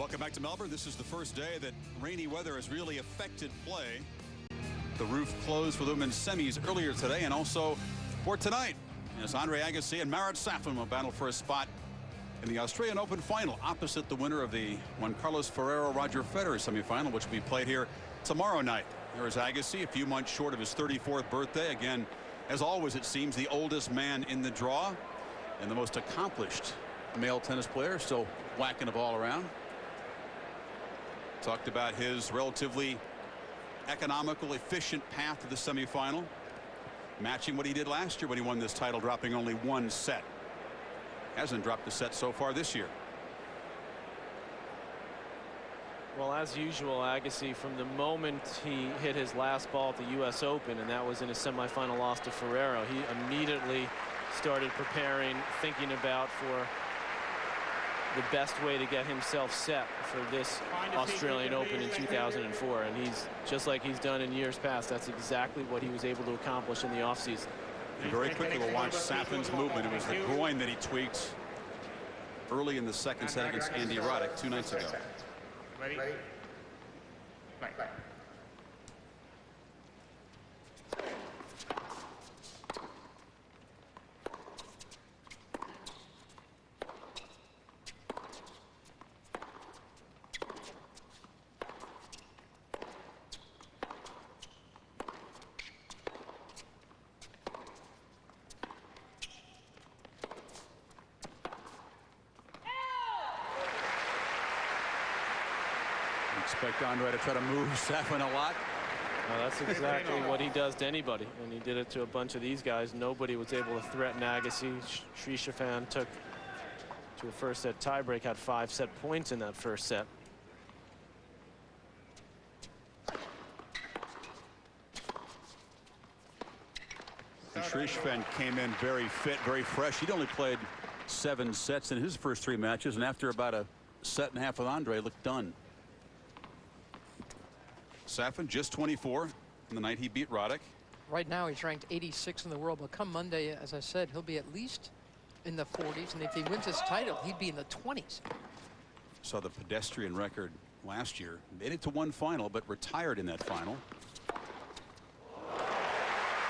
Welcome back to Melbourne. This is the first day that rainy weather has really affected play. The roof closed for the women's semis earlier today, and also for tonight, as Andre Agassi and Marat Safin will battle for a spot in the Australian Open final opposite the winner of the Juan Carlos Ferrero-Roger Federer semifinal, which will be played here tomorrow night. There is Agassi, a few months short of his 34th birthday. Again, as always, it seems the oldest man in the draw and the most accomplished male tennis player, still whacking the ball around. Talked about his relatively economical, efficient path to the semifinal, matching what he did last year when he won this title, dropping only one set. Hasn't dropped a set so far this year. Well, as usual, Agassi, from the moment he hit his last ball at the U.S. Open, and that was in a semifinal loss to Ferrero, he immediately started preparing, thinking about for the best way to get himself set for this Australian Open in 2004. And he's just like he's done in years past. That's exactly what he was able to accomplish in the offseason. Very quickly, we'll watch Safin's movement. It was the groin that he tweaked early in the second set against Andy Roddick 2 nights ago. Ready? Right. Expect Andre to try to move Safin a lot. Well, that's exactly what he does to anybody, and he did it to a bunch of these guys. Nobody was able to threaten Agassi. Safin took to a first set tiebreak, had 5 set points in that first set. And Safin came in very fit, very fresh. He'd only played 7 sets in his first 3 matches, and after about a set and a half with Andre, looked done. Safin just 24 on the night he beat Roddick. Right now he's ranked 86 in the world, but come Monday, as I said, he'll be at least in the 40s, and if he wins his title, he'd be in the 20s. Saw the pedestrian record last year. Made it to one final, but retired in that final.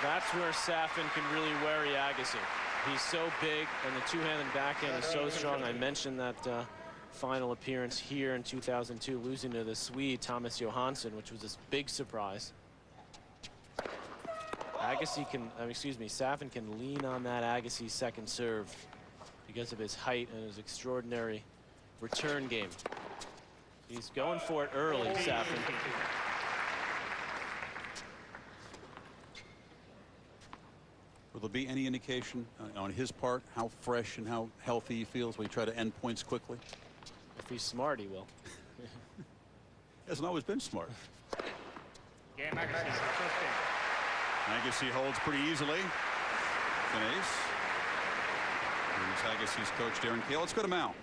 That's where Safin can really worry Agassi. He's so big, and the two-handed backhand is so strong. I mentioned that final appearance here in 2002, losing to the Swede Thomas Johansson, which was this big surprise. Safin can lean on that Agassi second serve because of his height and his extraordinary return game. He's going for it early, Safin. Will there be any indication on his part how fresh and how healthy he feels when he try to end points quickly? If he's smart, he will. Hasn't always been smart. Game Agassi, first game. Agassi holds pretty easily. An ace. Here's Agassi's coach, Darren Cahill. Let's go to Mal.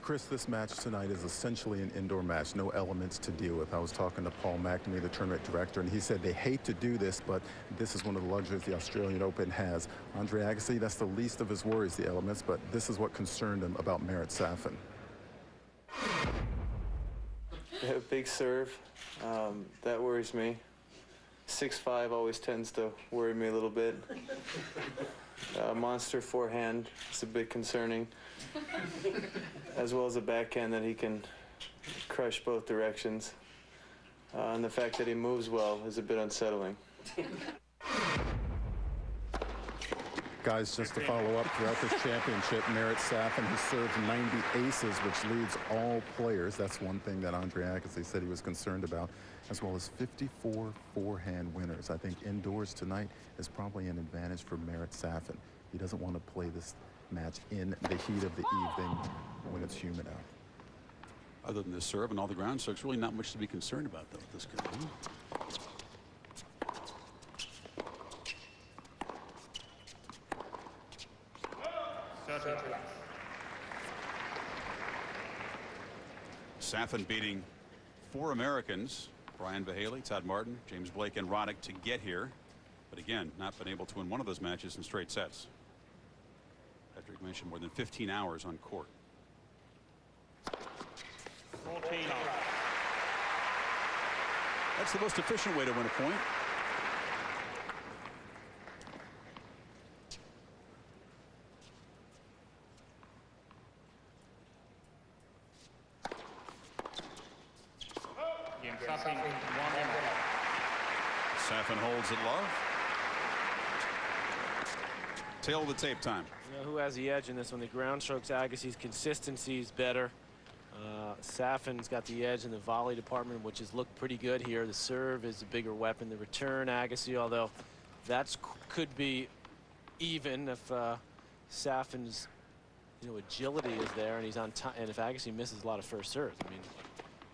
Chris, this match tonight is essentially an indoor match, no elements to deal with. I was talking to Paul McNamee, the tournament director, and he said they hate to do this, but this is one of the luxuries the Australian Open has. Andre Agassi, that's the least of his worries, the elements, but this is what concerned him about Marat Safin. Yeah, big serve. That worries me. 6'5" always tends to worry me a little bit. Monster forehand is a bit concerning, as well as a backhand that he can crush both directions. And the fact that he moves well is a bit unsettling. Guys, just to follow up, throughout this championship, Marat Safin has served 90 aces, which leads all players. That's one thing that Andre Agassi said he was concerned about, as well as 54 forehand winners. I think indoors tonight is probably an advantage for Marat Safin. He doesn't want to play this match in the heat of the evening when it's humid out. Other than the serve and all the ground strokes, really not much to be concerned about, though, with this guy. Safin beating 4 Americans, Brian Vahaley, Todd Martin, James Blake, and Roddick, to get here. But again, not been able to win one of those matches in straight sets. Patrick mentioned more than 15 hours on court. 14 all. That's the most efficient way to win a point. Game Safin, 1 game. Safin holds it low. Tail of the tape time. You know who has the edge in this one? The ground strokes. Agassi's consistency is better. Safin's got the edge in the volley department, which has looked pretty good here. The serve is a bigger weapon. The return, Agassi, although that's could be even if Safin's agility is there and he's on time. And if Agassi misses a lot of first serves, I mean,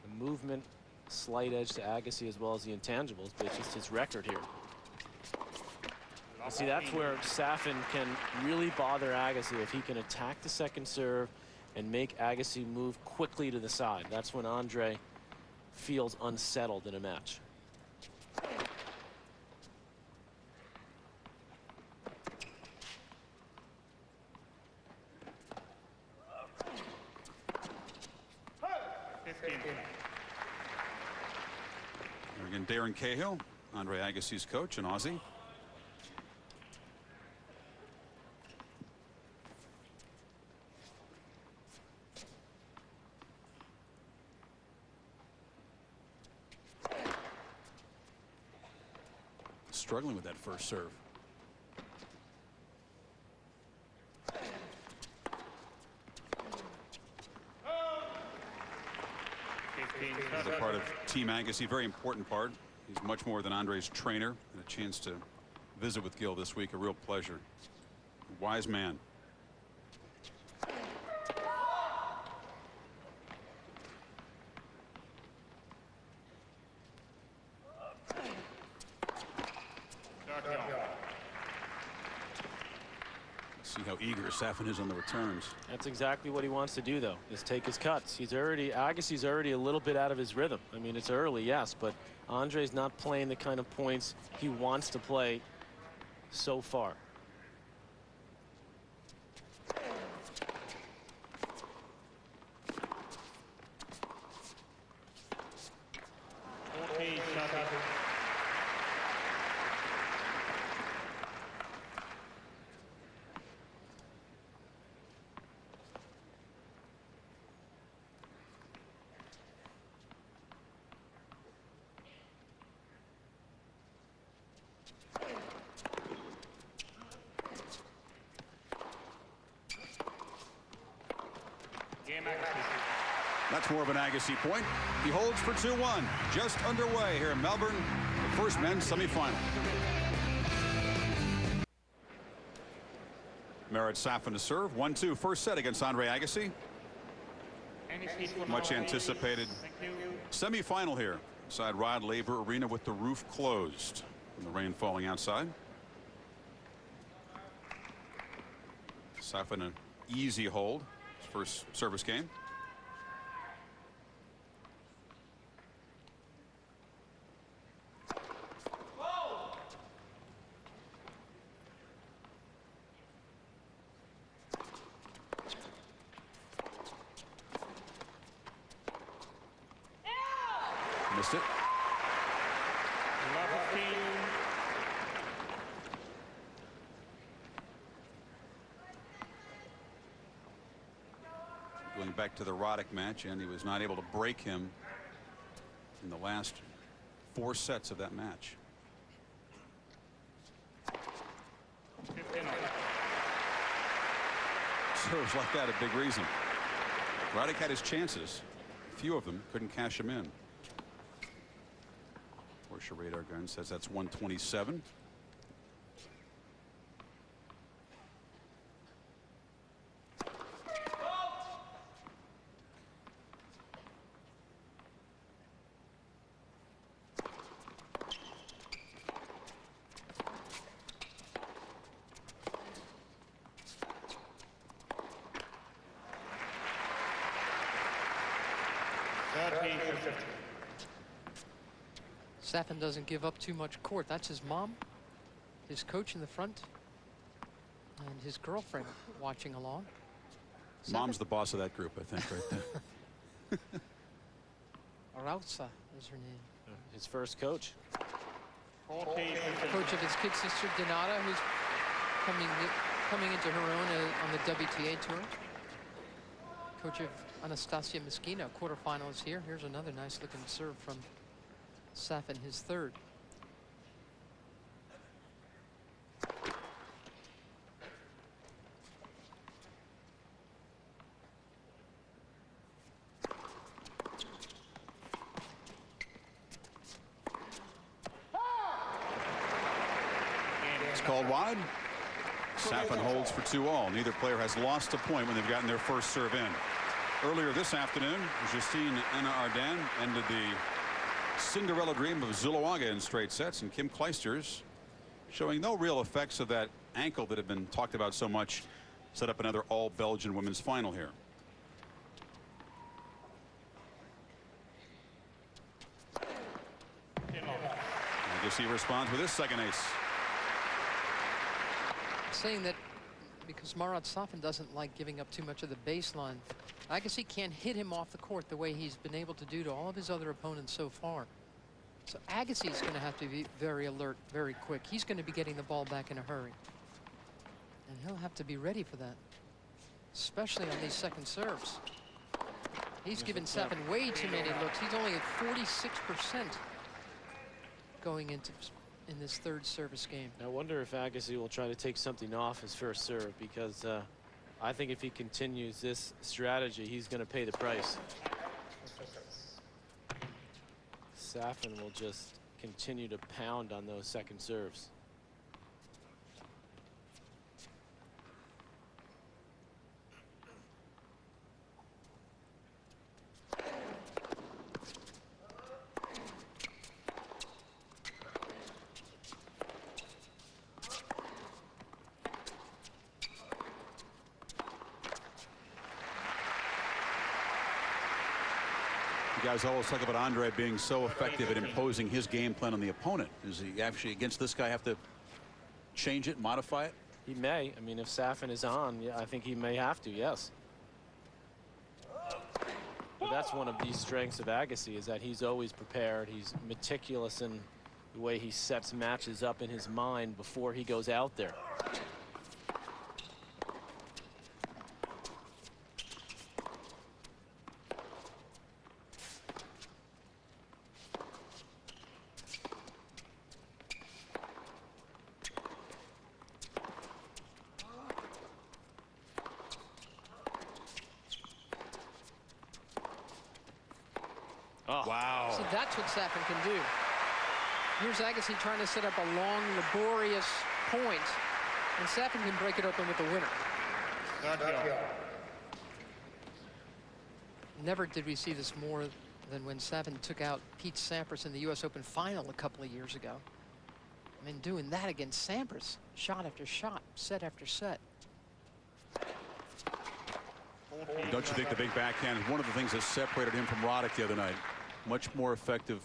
the movement, slight edge to Agassi as well as the intangibles, but it's just his record here. See, that's where Safin can really bother Agassi if he can attack the second serve and make Agassi move quickly to the side. That's when Andre feels unsettled in a match. Again, Darren Cahill, Andre Agassi's coach, an Aussie. Struggling with that first serve. As a part of Team Agassi, very important part. He's much more than Andre's trainer, and a chance to visit with Gil this week, a real pleasure. Wise man. See how eager Safin is on the returns. That's exactly what he wants to do, though, is take his cuts. Agassi's already a little bit out of his rhythm. I mean, it's early, yes, but Andre's not playing the kind of points he wants to play so far. That's more of an Agassi point. He holds for 2-1. Just underway here in Melbourne, the first men's semifinal. Marat Safin to serve. 1-2 first set against Andre Agassi. Much anticipated semifinal here inside Rod Laver Arena with the roof closed and the rain falling outside. Safin an easy hold. His first service game. Missed it. Going back to the Roddick match, and he was not able to break him in the last 4 sets of that match. Serves like that a big reason. Roddick had his chances. A few of them couldn't cash him in. Porsche radar gun says that's 127. Safin doesn't give up too much court. That's his mom, his coach in the front, and his girlfriend watching along. Mom's the boss of that group, I think, right there. Arauza is her name. His first coach. Coach of his kid sister Donata, who's coming into her own on the WTA tour. Coach of Anastasia Miskina, quarterfinalist here. Here's another nice looking serve from Safin, his third. It's called wide. Safin holds for 2-all. Neither player has lost a point when they've gotten their first serve in. Earlier this afternoon, Justine Anna Ardan ended the Cinderella dream of Zuluaga in straight sets, and Kim Clijsters, showing no real effects of that ankle that had been talked about so much, set up another all-Belgian women's final here. Agassi responds with his second ace. Saying that because Marat Safin doesn't like giving up too much of the baseline, Agassi can't hit him off the court the way he's been able to do to all of his other opponents so far. So Agassi's going to have to be very alert, very quick. He's going to be getting the ball back in a hurry. And he'll have to be ready for that, especially on these second serves. He's given Safin way too many looks. He's only at 46% going into in this third service game. I wonder if Agassi will try to take something off his first serve, because I think if he continues this strategy, he's going to pay the price. Safin will just continue to pound on those second serves. You guys always talk about Andre being so effective at imposing his game plan on the opponent. Does he actually, against this guy, have to change it, modify it? He may. I mean, if Safin is on, yeah, I think he may have to, yes. But that's one of the strengths of Agassi, is that he's always prepared. He's meticulous in the way he sets matches up in his mind before he goes out there. Oh. Wow. So that's what Safin can do. Here's Agassi trying to set up a long, laborious point, and Safin can break it open with the winner. Never did we see this more than when Safin took out Pete Sampras in the U.S. Open final a couple of years ago. I mean, doing that against Sampras, shot after shot, set after set. Don't you think the big backhand is one of the things that separated him from Roddick the other night? Much more effective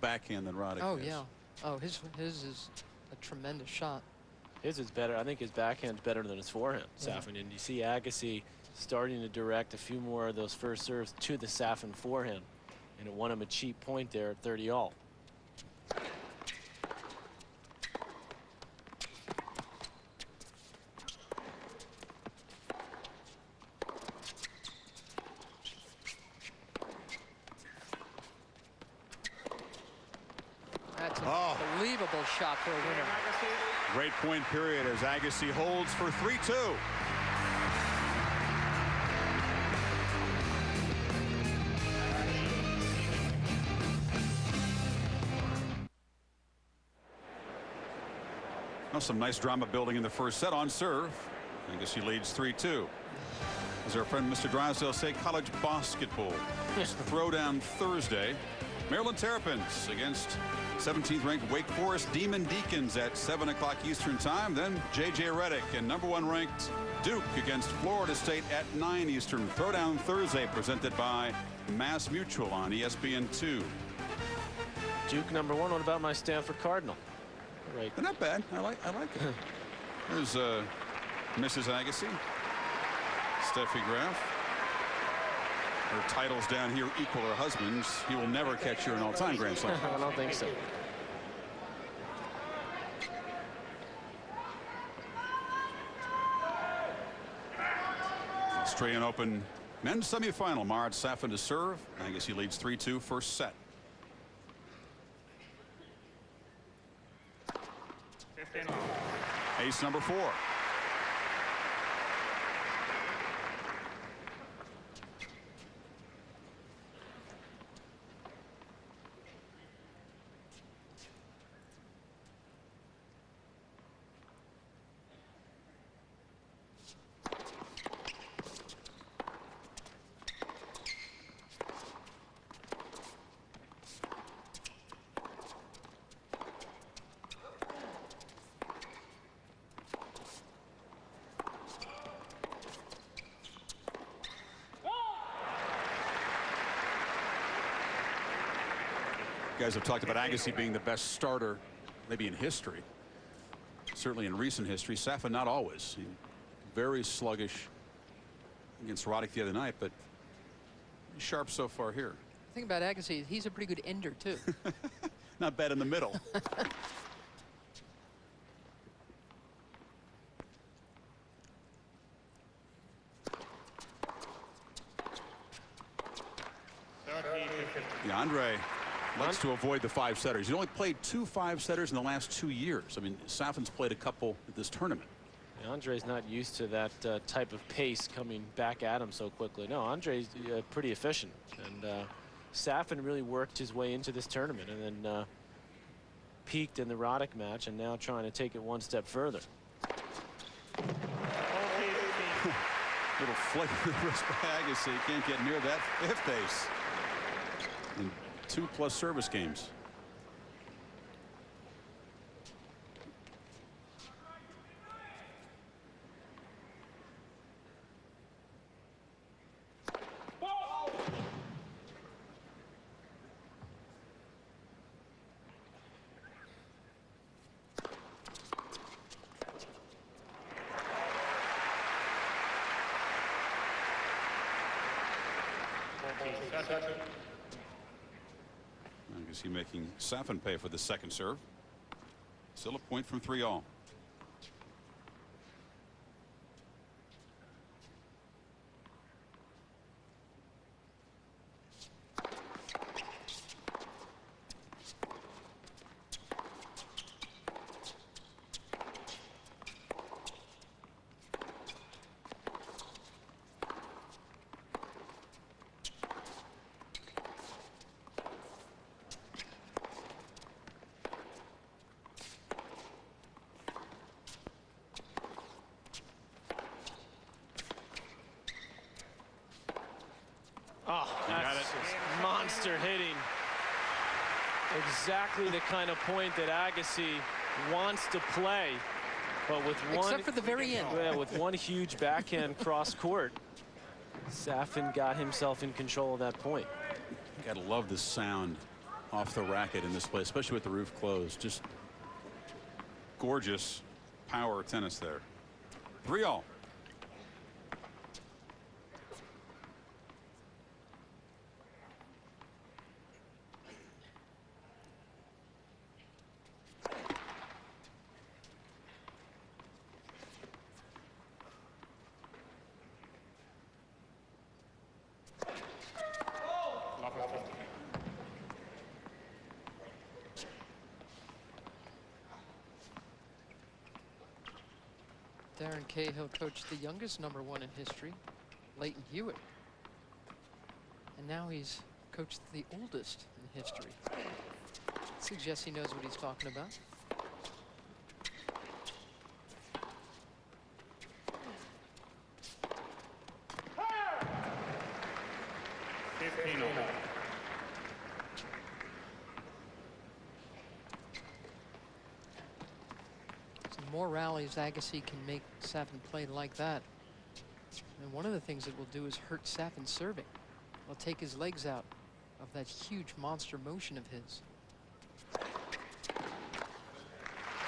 backhand than Roddick. Oh, is. yeah. Oh, his is a tremendous shot. His is better. I think his backhand's better than his forehand, Safin. And you see Agassi starting to direct a few more of those first serves to the Safin forehand. And it won him a cheap point there at 30-all. That's an unbelievable shot for a winner. Great point period as Agassi holds for 3-2. Now some nice drama building in the first set on serve. Agassi leads 3-2. As our friend Mr. Drysdale say, college basketball. It's the throwdown Thursday. Maryland Terrapins against 17th ranked Wake Forest Demon Deacons at 7 o'clock Eastern time. Then J.J. Redick and #1 ranked Duke against Florida State at 9 Eastern. Throwdown Thursday presented by Mass Mutual on ESPN2. Duke #1. What about my Stanford Cardinal? Right. They're not bad. I like it. There's Mrs. Agassi, Steffi Graf. Her titles down here equal her husband's. He will never catch her an all-time Grand Slam. I don't think so. Australian Open men's semifinal. Marat Safin to serve. Agassi leads 3-2 first set. 15. Ace number 4. You guys have talked about Agassi being the best starter maybe in history. Certainly in recent history. Safin not always. Very sluggish against Roddick the other night, but sharp so far here. The thing about Agassi, he's a pretty good ender too. Not bad in the middle. Yeah, Andre likes to avoid the 5-setters. He's only played 2 5-setters in the last 2 years. I mean, Safin's played a couple at this tournament. Andre's not used to that type of pace coming back at him so quickly. No, Andre's pretty efficient, and Safin really worked his way into this tournament and then peaked in the Roddick match, and now trying to take it one step further. Little flick of the wrist by Agassi. Can't get near that 5th ace in 2+ service games. Agassi making Safin pay for the second serve. Still a point from 3-all. Oh, that's just monster hitting. Exactly the kind of point that Agassi wants to play, but with one, except for the very end. Yeah, with one huge backhand cross court, Safin got himself in control of that point. You gotta love the sound off the racket in this place, especially with the roof closed. Just gorgeous power tennis there. 3-all. Darren Cahill coached the youngest #1 in history, Leighton Hewitt. And now he's coached the oldest in history. Suggests he knows what he's talking about. More rallies Agassi can make Safin play like that. And one of the things it will do is hurt Safin serving. It'll take his legs out of that huge monster motion of his.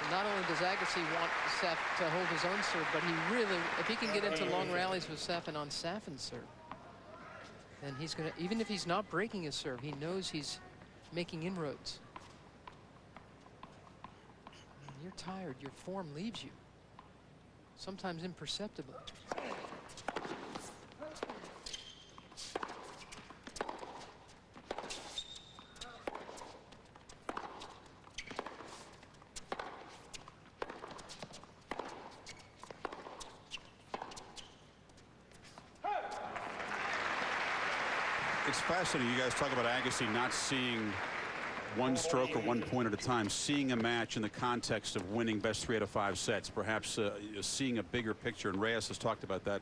And not only does Agassi want Safin to hold his own serve, but he really, if he can get into long rallies with Safin on Safin's serve. And he's going to, even if he's not breaking his serve, he knows he's making inroads. When you're tired, your form leaves you, sometimes imperceptibly. It's fascinating. You guys talk about Agassi not seeing one stroke or 1 point at a time, seeing a match in the context of winning best 3 out of 5 sets, perhaps seeing a bigger picture. And Reyes has talked about that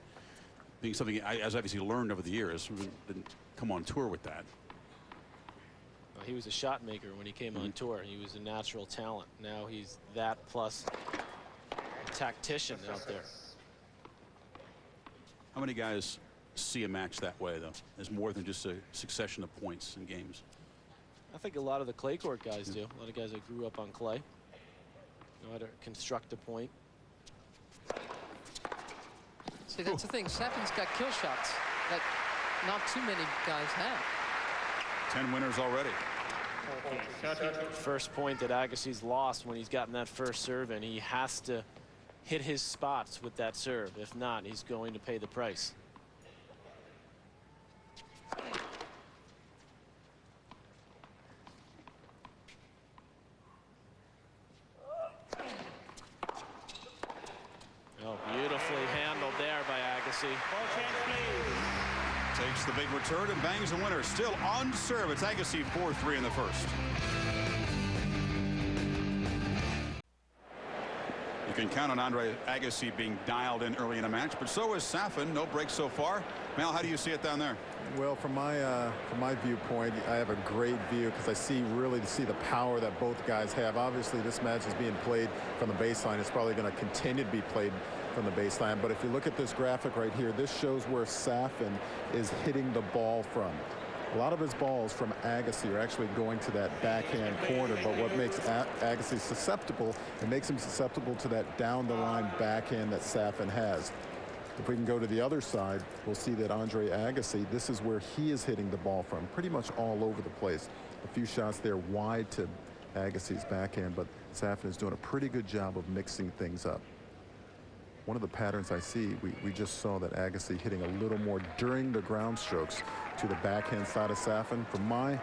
being something as obviously learned over the years. Didn't come on tour with that. Well, he was a shot maker when he came on tour. He was a natural talent. Now he's that plus a tactician out there. How many guys see a match that way, though, as more than just a succession of points in games? I think a lot of the clay court guys do. A lot of guys that grew up on clay know how to construct a point. See, that's the thing. Safin's got kill shots that not too many guys have. 10 winners already. First point that Agassi's lost when he's gotten that first serve, and he has to hit his spots with that serve. If not, he's going to pay the price. Oh, beautifully handled there by Agassi. Takes the big return and bangs the winner. Still on serve. It's Agassi 4-3 in the first. You can count on Andre Agassi being dialed in early in a match, but so is Safin. No breaks so far. Mel, how do you see it down there? Well, from my viewpoint, I have a great view because I see the power that both guys have. Obviously, this match is being played from the baseline. It's probably going to continue to be played from the baseline. But if you look at this graphic right here, this shows where Safin is hitting the ball from. A lot of his balls from Agassi are actually going to that backhand corner, but what makes Agassi susceptible, it makes him susceptible to that down-the-line backhand that Safin has. If we can go to the other side, we'll see that Andre Agassi, this is where he is hitting the ball from, pretty much all over the place. A few shots there wide to Agassi's backhand, but Safin is doing a pretty good job of mixing things up. One of the patterns I see, we just saw that Agassi hitting a little more during the ground strokes to the backhand side of Safin. From my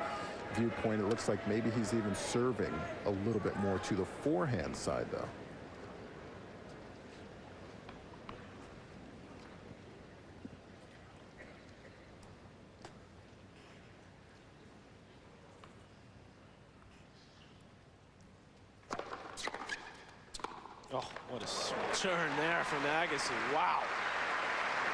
viewpoint, it looks like maybe he's even serving a little bit more to the forehand side, though. Oh, what a turn there from Agassi. Wow.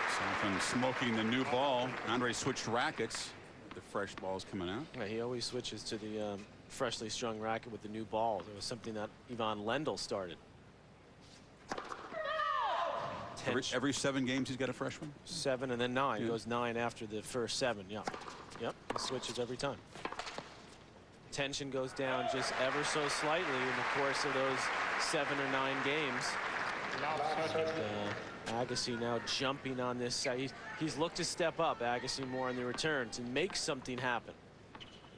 Safin smoking the new ball. Andre switched rackets. The fresh ball's coming out. Yeah, he always switches to the freshly strung racket with the new ball. It was something that Ivan Lendl started. Every 7 games he's got a fresh one? 7 and then 9. Yeah. Goes 9 after the first 7. Yeah. Yep. He switches every time. Tension goes down just ever so slightly in the course of those 7 or 9 games. Agassi now jumping on this side. He's looked to step up, Agassi, more in the return to make something happen.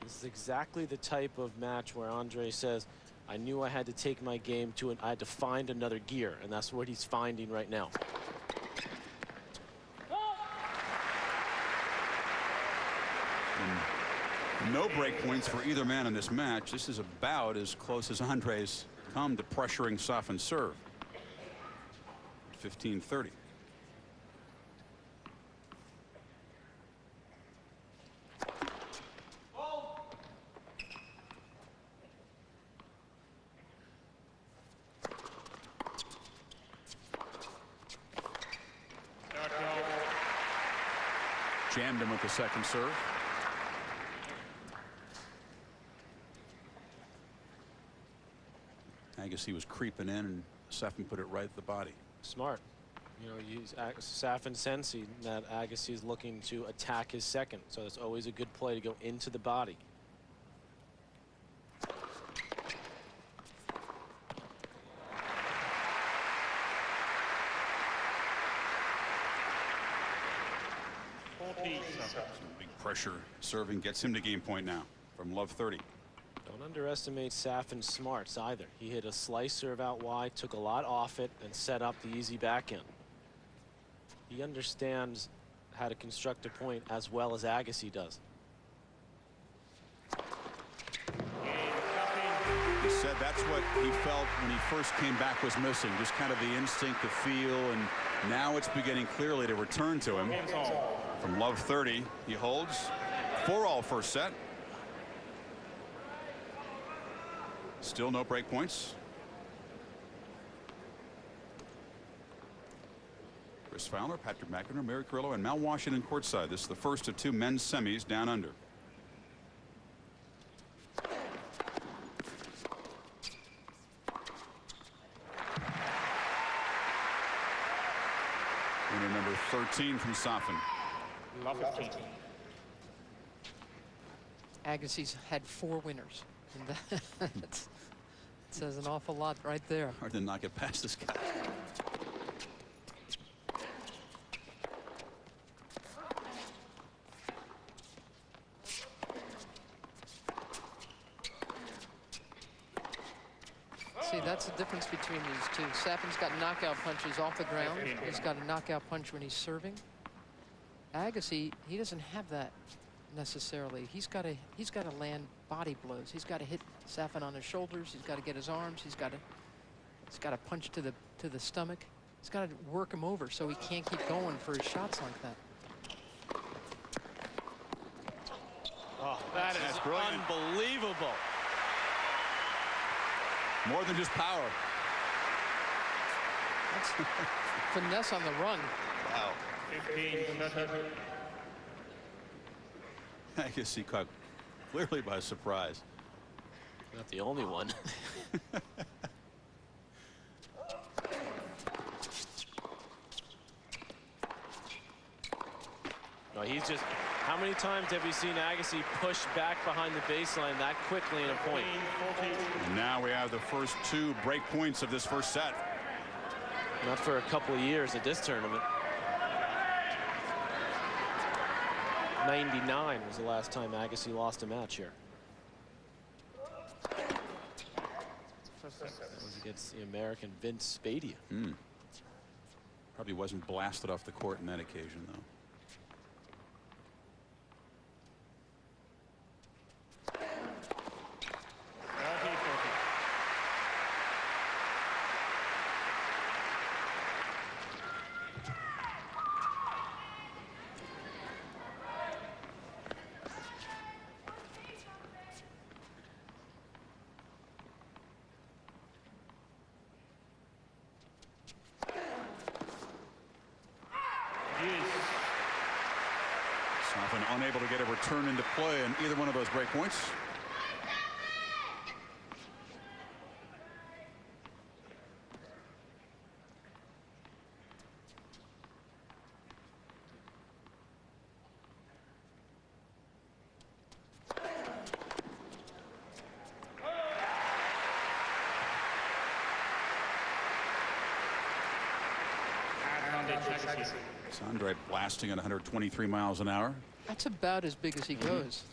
This is exactly the type of match where Andre says, I knew I had to take my game to it. I had to find another gear, and that's what he's finding right now. No break points for either man in this match. This is about as close as Andre's come to pressuring Safin's serve. 15-30. Jammed him with the second serve. Agassi was creeping in, and Safin put it right at the body. Smart. You know, Safin sensing that Agassi is looking to attack his second, so it's always a good play to go into the body. Big pressure serving gets him to game point now from love 30. Don't underestimate Safin's smarts either. He hit a slice serve out wide, took a lot off it, and set up the easy backhand. He understands how to construct a point as well as Agassi does. He said that's what he felt when he first came back was missing, just kind of the instinct, the feel, and now it's beginning clearly to return to him. From love 30, he holds 4-all first set. Still no break points. Chris Fowler, Patrick McEnroe, Mary Carrillo, and Mal Washington courtside. This is the first of 2 men's semis down under. Winner number 13 from Safin. Love 15. Agassi's had 4 winners. And that says an awful lot right there. Hard to knock it past this guy. See, that's the difference between these two. Safin's got knockout punches off the ground. He's got a knockout punch when he's serving. Agassi, he doesn't have that necessarily. He's got to land body blows. He's got to hit Safin on his shoulders. He's got to get his arms. He's got to punch to the stomach. He's got to work him over so he can't keep going for his shots like that. Oh, that's brilliant. Unbelievable. More than just power. That's finesse on the run. Wow. 15. I guess he caught clearly by surprise. Not the only one. No, he's just. How many times have you seen Agassi push back behind the baseline that quickly in a point? And now we have the first 2 break points of this first set. Not for a couple of years at this tournament. 99 was the last time Agassi lost a match here. That was against the American Vince Spadia. Probably wasn't blasted off the court in that occasion, though. Safin unable to get a return into play in either one of those break points. Andre blasting at 123 miles an hour. That's about as big as he goes.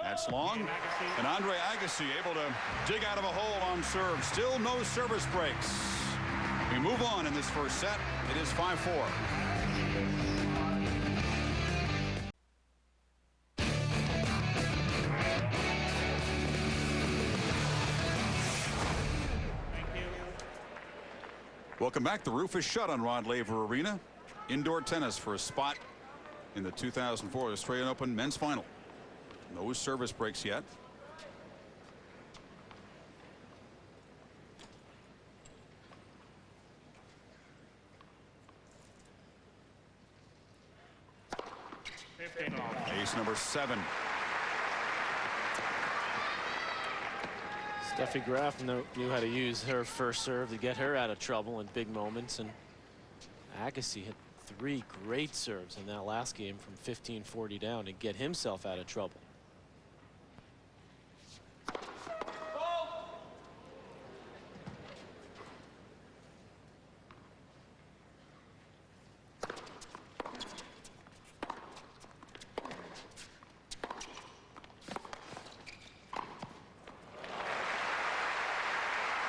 That's long. And Andre Agassi able to dig out of a hole on serve. Still no service breaks. We move on in this first set. It is 5-4. Welcome back. The roof is shut on Rod Laver Arena. Indoor tennis for a spot in the 2004 Australian Open men's final. No service breaks yet. Ace number 7. Steffi Graf knew how to use her first serve to get her out of trouble in big moments, and Agassi had 3 great serves in that last game from 15-40 down to get himself out of trouble.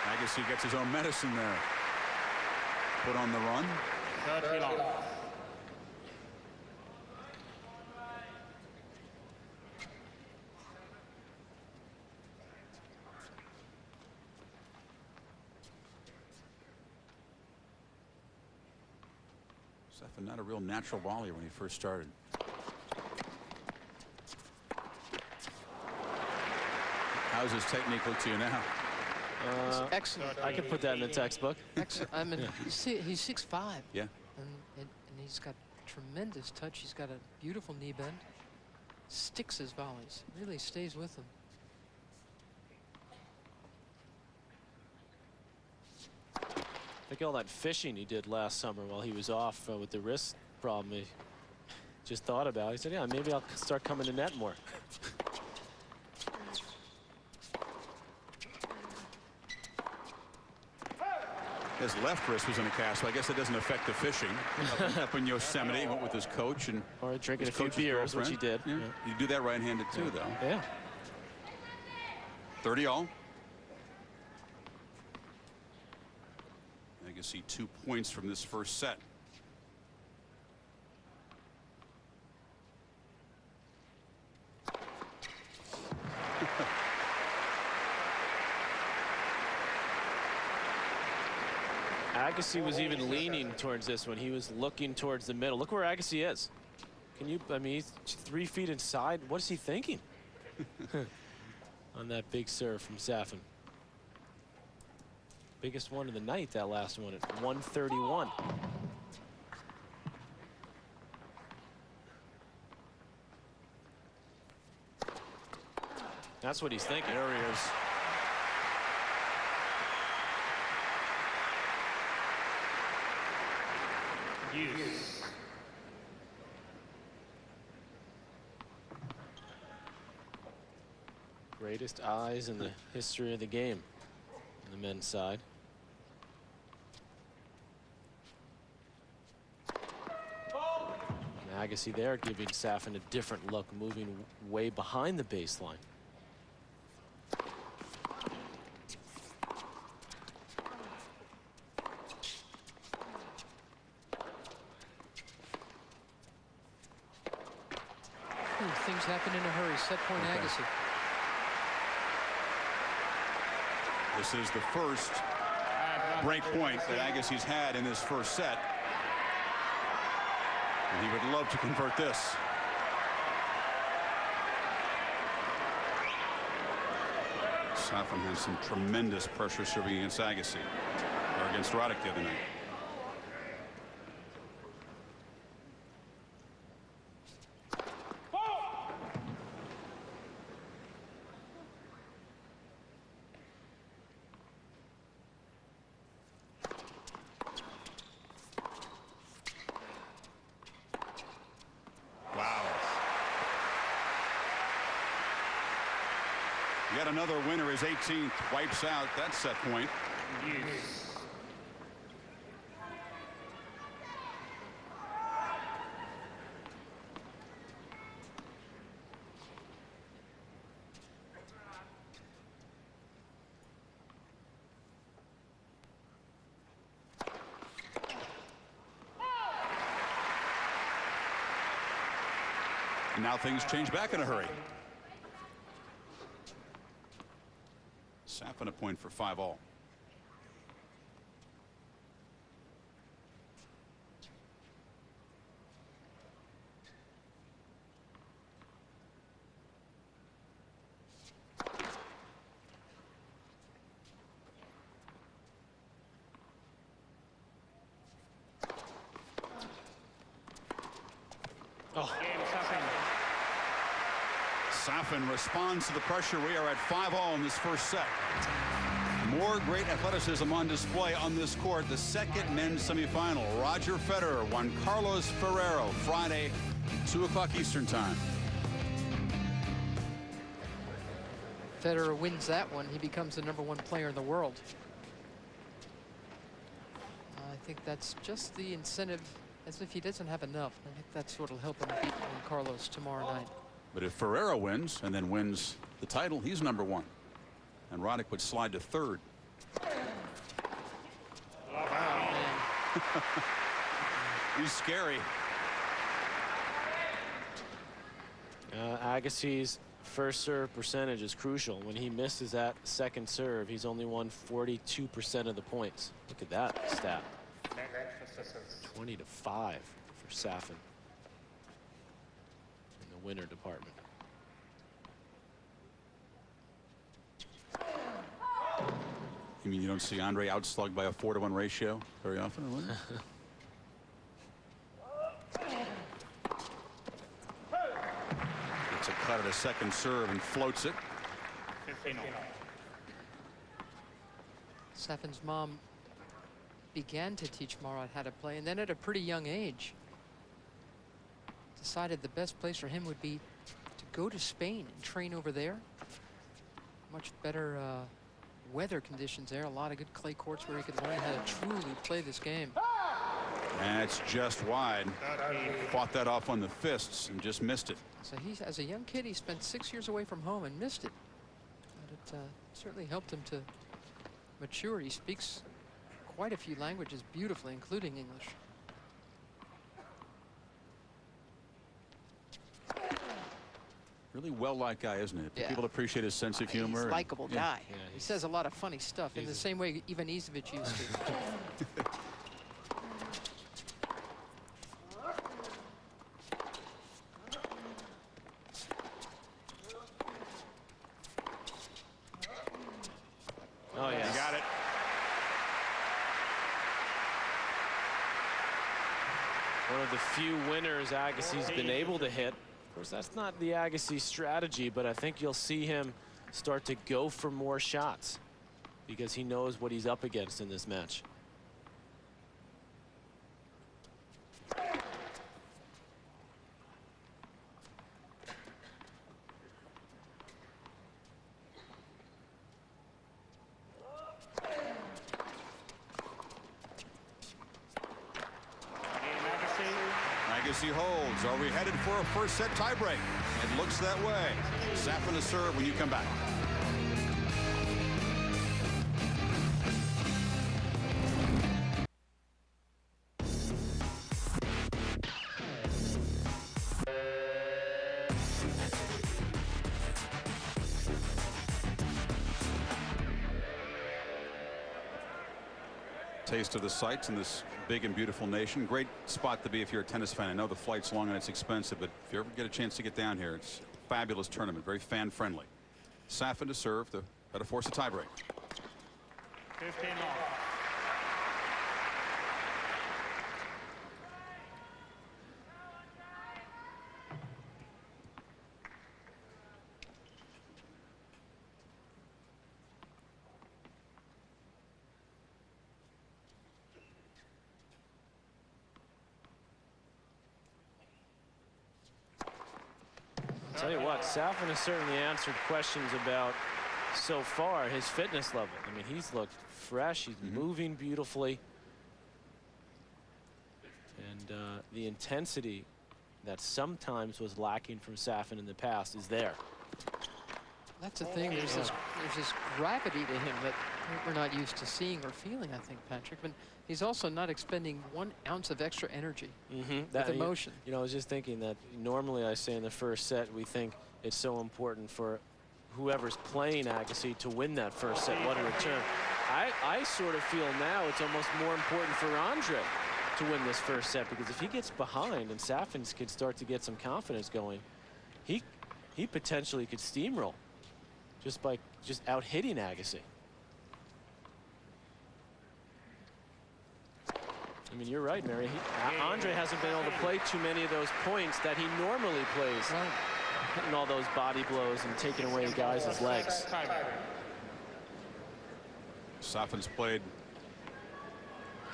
Agassi gets his own medicine there. Put on the run. 30 long. Safin, not a real natural volleyer when he first started. How's his technique look to you now? Excellent. I could put that in the textbook. Excellent. I mean, he's 6'5". Yeah. And he's got tremendous touch. He's got a beautiful knee bend. Sticks his volleys. Really stays with them. Think all that fishing he did last summer while he was off with the wrist problem. He just thought about. He said, "Yeah, maybe I'll start coming to net more." His left wrist was in a cast, so I guess it doesn't affect the fishing. Up in Yosemite, he went with his coach and or drinking his a few coach's beers, which girlfriend. he did. Yeah. You do that right-handed too, though. Yeah. 30 all. I can see 2 points from this first set. Agassi was even leaning towards this when he was looking towards the middle. Look where Agassi is. Can you, I mean, he's 3 feet inside. What is he thinking? On that big serve from Safin. Biggest one of the night, that last one at 131. That's what he's thinking. There he is. Use. Greatest eyes in the history of the game on the men's side. And Agassi there giving Safin a different look, moving way behind the baseline. Things happen in a hurry. Set point, Agassi. This is the first break point that Agassi's had in his first set. And he would love to convert this. Safin has some tremendous pressure serving against Agassi, or against Roddick the other night. Yet another winner. His 18th wipes out that set point. Use. And now things change back in a hurry. Safin a point for 5 all. Oh. Safin responds to the pressure. We are at 5-all in this first set. More great athleticism on display on this court. The second men's semifinal. Roger Federer won Carlos Ferrero Friday, 2 o'clock Eastern time. Federer wins that one, he becomes the #1 player in the world. I think that's just the incentive, as if he doesn't have enough. I think that's what'll help him beat Carlos tomorrow night. But if Ferrero wins and then wins the title, he's #1. And Roddick would slide to 3rd. Wow, man. He's scary. Agassi's first serve percentage is crucial. When he misses that second serve, he's only won 42% of the points. Look at that stat. 20-5 for Safin in the winner department. You mean you don't see Andre outslugged by a 4-to-1 ratio very often? Gets a cut at a second serve and floats it. Safin's mom began to teach Marat how to play, and then at a pretty young age decided the best place for him would be to go to Spain and train over there. Much better weather conditions there, a lot of good clay courts where he could learn how to truly play this game. That's just wide. Fought that off on the fists and just missed it. So he, as a young kid, he spent 6 years away from home and missed it. But it certainly helped him to mature. He speaks quite a few languages beautifully, including English. Really well-liked guy, isn't it? Yeah. People appreciate his sense of humor. He's a likable guy. Yeah, he says a lot of funny stuff in the same way Ivan Izevich used to. Oh, yeah. You got it. One of the few winners Agassi's been able to hit. Of course, that's not the Agassi strategy, but I think you'll see him start to go for more shots because he knows what he's up against in this match. Agassi holds. Are we headed for a first set tiebreak? It looks that way. Safin to serve when you come back. Taste of the sights in this big and beautiful nation. Great spot to be if you're a tennis fan. I know the flight's long and it's expensive, but if you ever get a chance to get down here, it's a fabulous tournament, very fan friendly. Safin to serve to try to force a tiebreak. 15 all. Tell you what, Safin has certainly answered questions about so far his fitness level. I mean, he's looked fresh. He's moving beautifully. And the intensity that sometimes was lacking from Safin in the past is there. That's the thing. There's this gravity to him that we're not used to seeing or feeling, I think, Patrick. But he's also not expending 1 ounce of extra energy with emotion. You know, I was just thinking that normally I say in the first set we think it's so important for whoever's playing Agassi to win that first set. What a return. I sort of feel now it's almost more important for Andre to win this first set, because if he gets behind and Safin could start to get some confidence going, he potentially could steamroll just by out hitting Agassi. I mean, you're right, Mary. Andre hasn't been able to play too many of those points that he normally plays. Well, hitting all those body blows and taking away guys' legs. Safin's played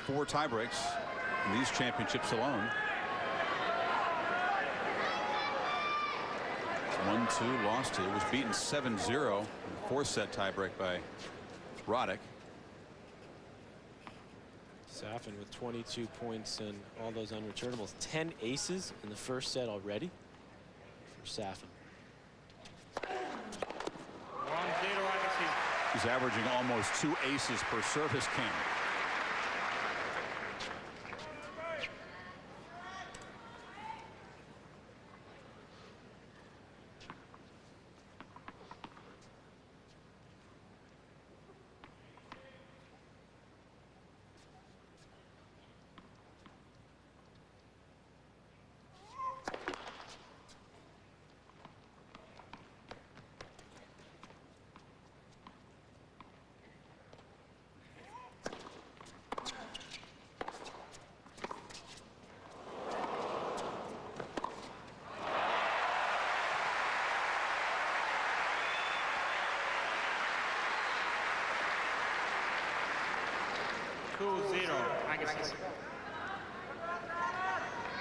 4 tiebreaks in these championships alone. 1-2, lost 2, was beaten 7-0 in the 4th set tiebreak by Roddick. Safin with 22 points and all those unreturnables. 10 aces in the 1st set already for Safin. 1-0 Agassi. He's averaging almost 2 aces per service game.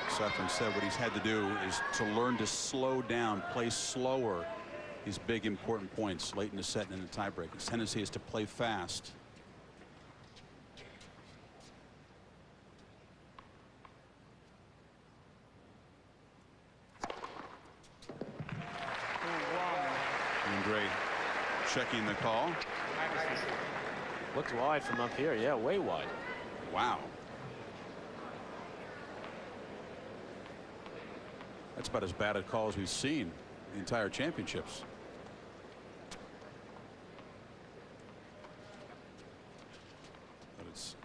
Safin said what he's had to do is to learn to slow down, play slower these big important points late in the set and in the tiebreak. His tendency is to play fast. Andre checking the call. Looked wide from up here. Yeah, way wide. Wow. That's about as bad a call as we've seen the entire championships. But it's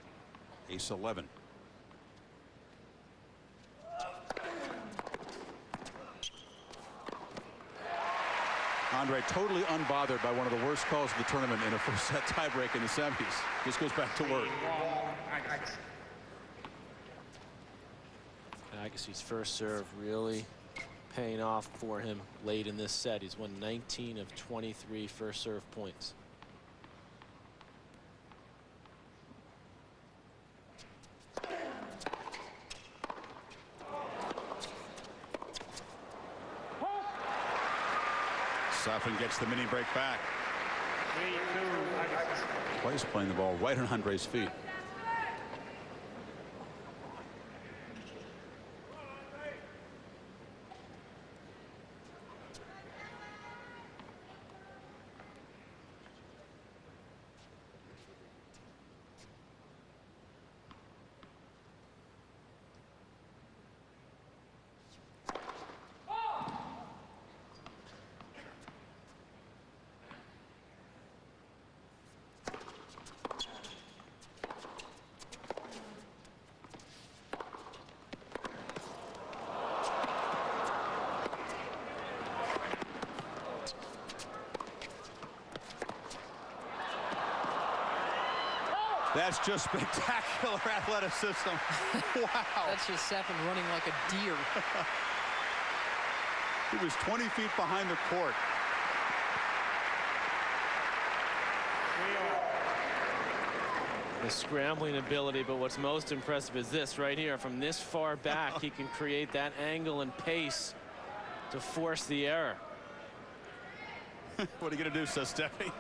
ace 11. Andre totally unbothered by one of the worst calls of the tournament in a 1st set tiebreak in the semis. Just goes back to work. Agassi's first serve really paying off for him late in this set. He's won 19 of 23 first serve points. Safin gets the mini break back. 3-2 Twice playing the ball right on Andre's feet. That's just spectacular athleticism. Wow. That's just Safin running like a deer. He was 20 feet behind the court. The scrambling ability, but what's most impressive is this right here. From this far back, he can create that angle and pace to force the error. What are you going to do, says Steffi?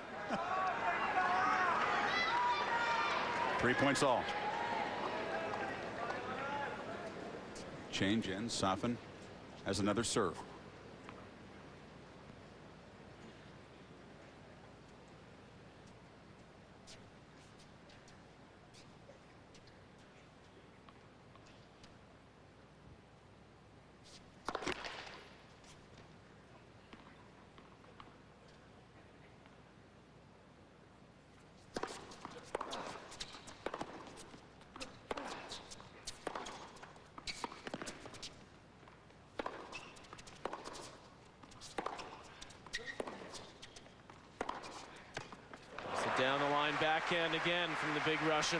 3 points all. Change in. Safin has another serve. Down the line backhand again from the big Russian.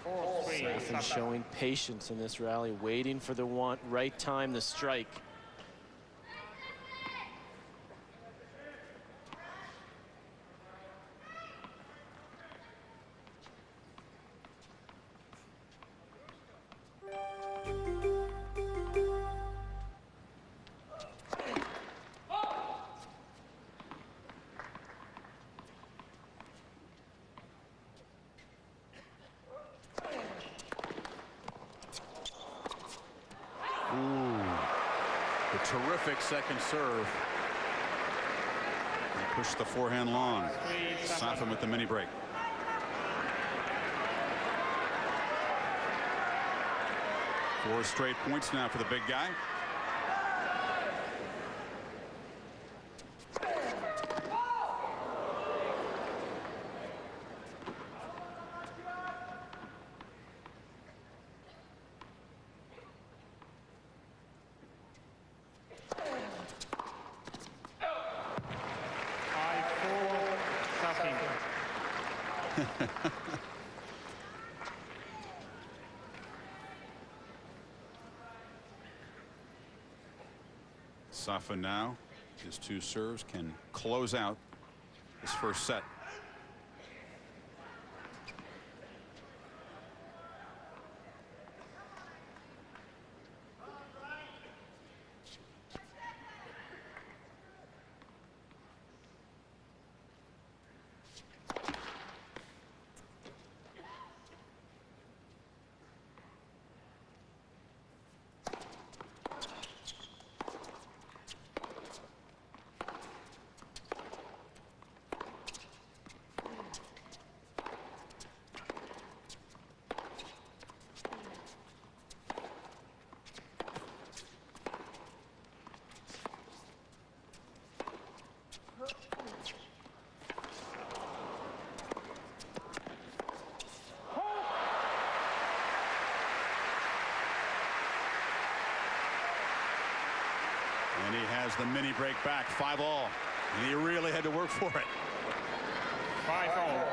4-3. Safin showing patience in this rally, waiting for the right time to strike. Terrific second serve. And push the forehand long. Safin with the mini break. Four straight points now for the big guy. Safin now, his two serves can close out his first set. And he has the mini break back, 5-all. And he really had to work for it. 5-all.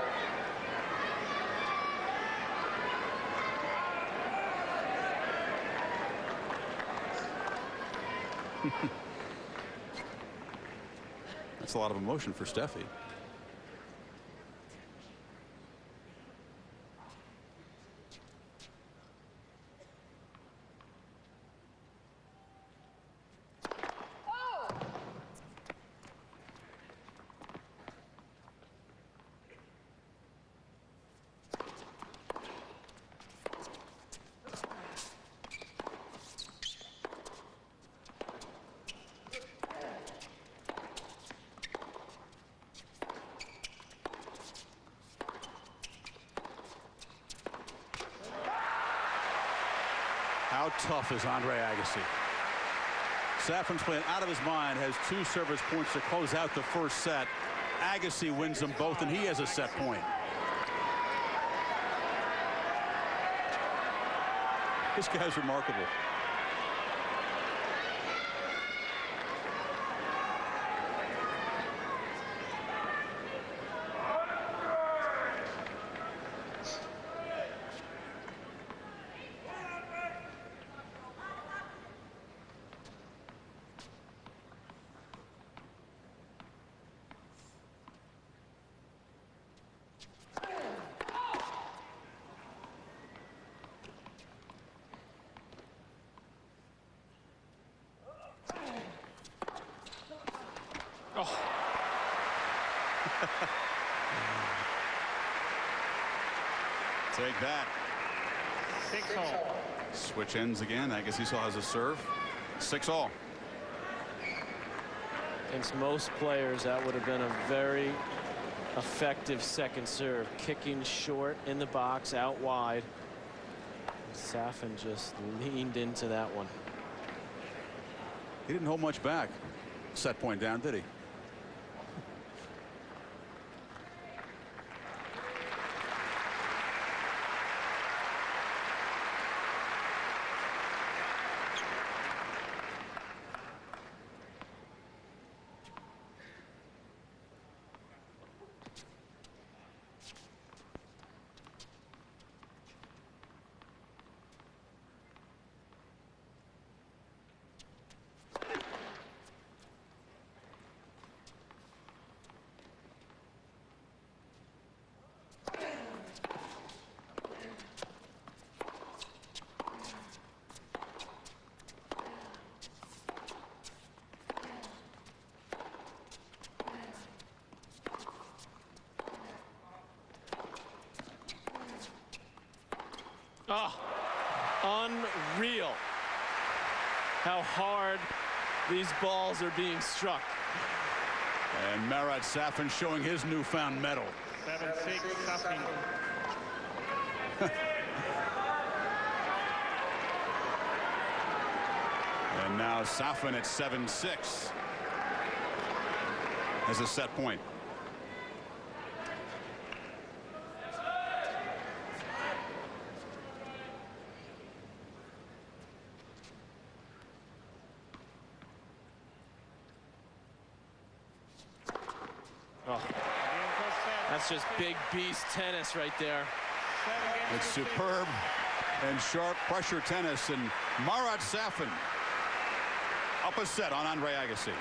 That's a lot of emotion for Steffi. How tough is Andre Agassi? Safin's playing out of his mind, has two service points to close out the first set. Agassi wins them both, and he has a set point. This guy's remarkable. Take that. 6-all. Switch ends again. Agassi still has a serve. 6-all. Against most players, that would have been a very effective second serve. Kicking short in the box, out wide. Safin just leaned into that one. He didn't hold much back. Set point down, did he? Oh, unreal how hard these balls are being struck. And Marat Safin showing his newfound mettle. 7-6, Safin. And now Safin at 7-6 as a set point. Oh, that's just big beast tennis right there. It's superb and sharp pressure tennis, and Marat Safin up a set on Andre Agassi.